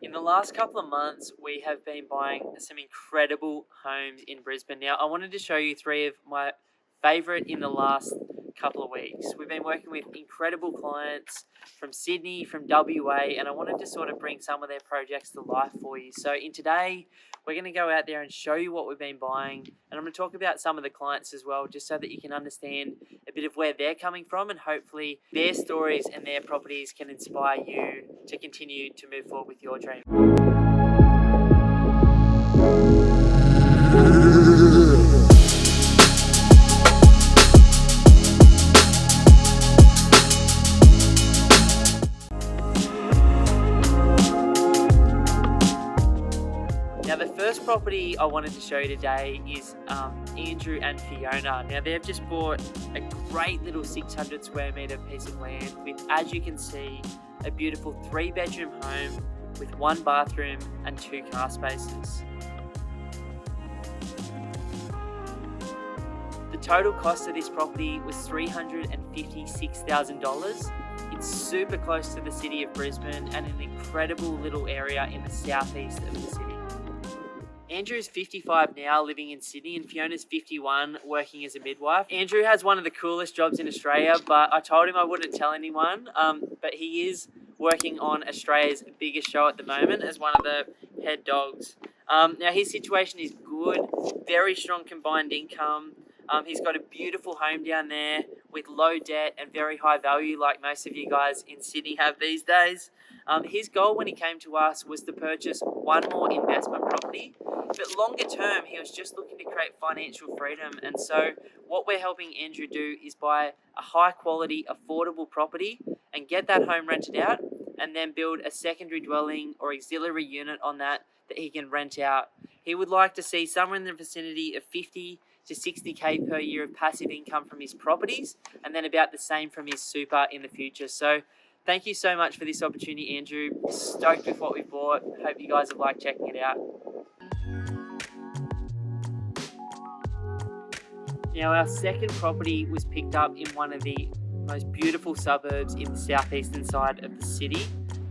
In the last couple of months, we have been buying some incredible homes in Brisbane. Now, I wanted to show you three of my favourite in the last couple of weeks. We've been working with incredible clients from Sydney, from WA, and I wanted to sort of bring some of their projects to life for you. So in today, we're going to go out there and show you what we've been buying, and I'm going to talk about some of the clients as well, just so that you can understand a bit of where they're coming from, and hopefully their stories and their properties can inspire you to continue to move forward with your dream. Now, the first property I wanted to show you today is Andrew and Fiona. Now, they've just bought a great little 600 square metre piece of land with, as you can see, a beautiful 3-bedroom home with 1 bathroom and 2 car spaces. The total cost of this property was $356,000. It's super close to the city of Brisbane and an incredible little area in the southeast of the city. Andrew is 55 now, living in Sydney, and Fiona's 51, working as a midwife. Andrew has one of the coolest jobs in Australia, but I told him I wouldn't tell anyone. But he is working on Australia's biggest show at the moment as one of the head dogs. Now, his situation is good, very strong combined income. He's got a beautiful home down there with low debt and very high value, like most of you guys in Sydney have these days. His goal when he came to us was to purchase one more investment property, but longer term, he was just looking to create financial freedom. And so what we're helping Andrew do is buy a high quality, affordable property and get that home rented out, and then build a secondary dwelling or auxiliary unit on that he can rent out. He would like to see somewhere in the vicinity of 50 to 60k per year of passive income from his properties, and then about the same from his super in the future. So thank you so much for this opportunity, Andrew. Stoked with what we bought. Hope you guys have liked checking it out. Now, our second property was picked up in one of the most beautiful suburbs in the southeastern side of the city.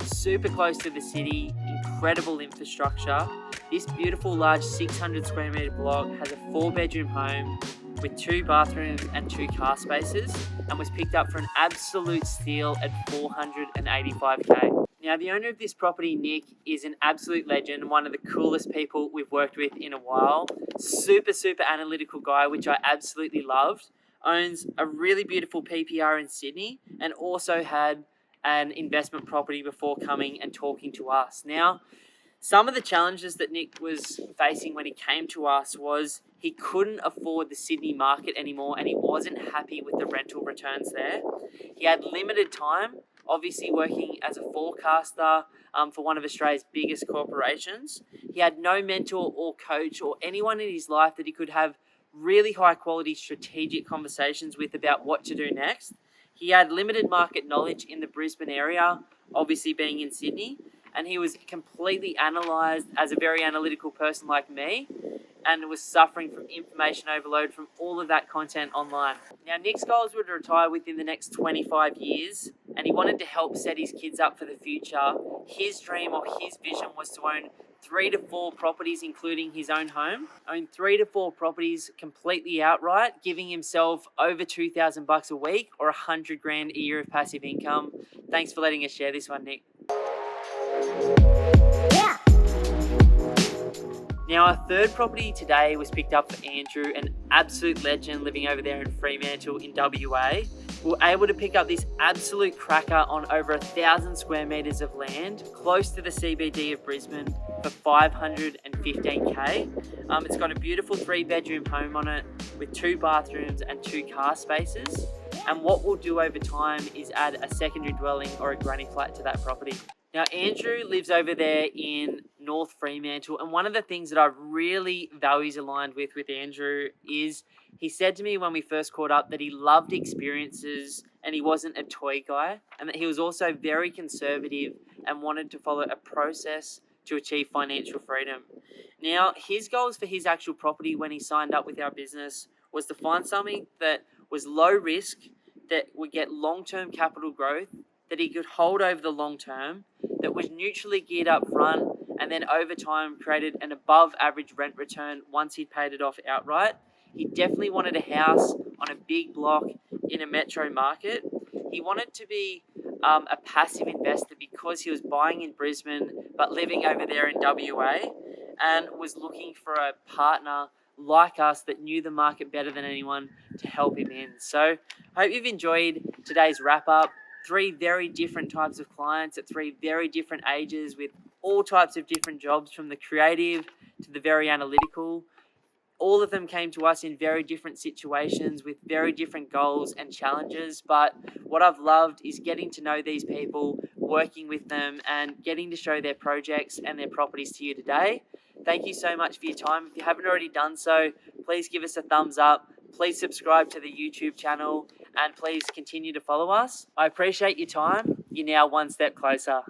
Super close to the city, incredible infrastructure. This beautiful large 600 square metre block has a 4-bedroom home with 2 bathrooms and 2 car spaces, and was picked up for an absolute steal at $485k. Now, the owner of this property, Nick, is an absolute legend, one of the coolest people we've worked with in a while. Super analytical guy, which I absolutely loved. Owns a really beautiful PPR in Sydney, and also had an investment property before coming and talking to us. Now, some of the challenges that Nick was facing when he came to us was he couldn't afford the Sydney market anymore, and he wasn't happy with the rental returns there. He had limited time, obviously working as a forecaster for one of Australia's biggest corporations. He had no mentor or coach or anyone in his life that he could have really high quality strategic conversations with about what to do next. He had limited market knowledge in the Brisbane area, obviously being in Sydney, and he was completely analysed as a very analytical person like me, and was suffering from information overload from all of that content online. Now, Nick's goals were to retire within the next 25 years, and he wanted to help set his kids up for the future. His dream or his vision was to own 3 to 4 properties, including his own home. Own 3 to 4 properties completely outright, giving himself over $2,000 a week or $100,000 a year of passive income. Thanks for letting us share this one, Nick. Yeah. Now, our third property today was picked up for Andrew, an absolute legend living over there in Fremantle in WA. We were able to pick up this absolute cracker on over 1,000 square metres of land close to the CBD of Brisbane for $515k. It's got a beautiful 3-bedroom home on it with 2 bathrooms and 2 car spaces. And what we'll do over time is add a secondary dwelling or a granny flat to that property. Now, Andrew lives over there in North Fremantle, and one of the things that I really values aligned with Andrew is he said to me when we first caught up that he loved experiences and he wasn't a toy guy, and that he was also very conservative and wanted to follow a process to achieve financial freedom. Now, his goals for his actual property when he signed up with our business was to find something that was low risk, that would get long-term capital growth, that he could hold over the long term, that was neutrally geared up front and then over time created an above average rent return once he'd paid it off outright. He definitely wanted a house on a big block in a metro market. He wanted to be a passive investor because he was buying in Brisbane but living over there in WA, and was looking for a partner like us that knew the market better than anyone to help him in. So I hope you've enjoyed today's wrap up. 3 very different types of clients at 3 very different ages with all types of different jobs, from the creative to the very analytical. All of them came to us in very different situations with very different goals and challenges. But what I've loved is getting to know these people, working with them, and getting to show their projects and their properties to you today. Thank you so much for your time. If you haven't already done so, please give us a thumbs up. Please subscribe to the YouTube channel, and please continue to follow us. I appreciate your time. You're now one step closer.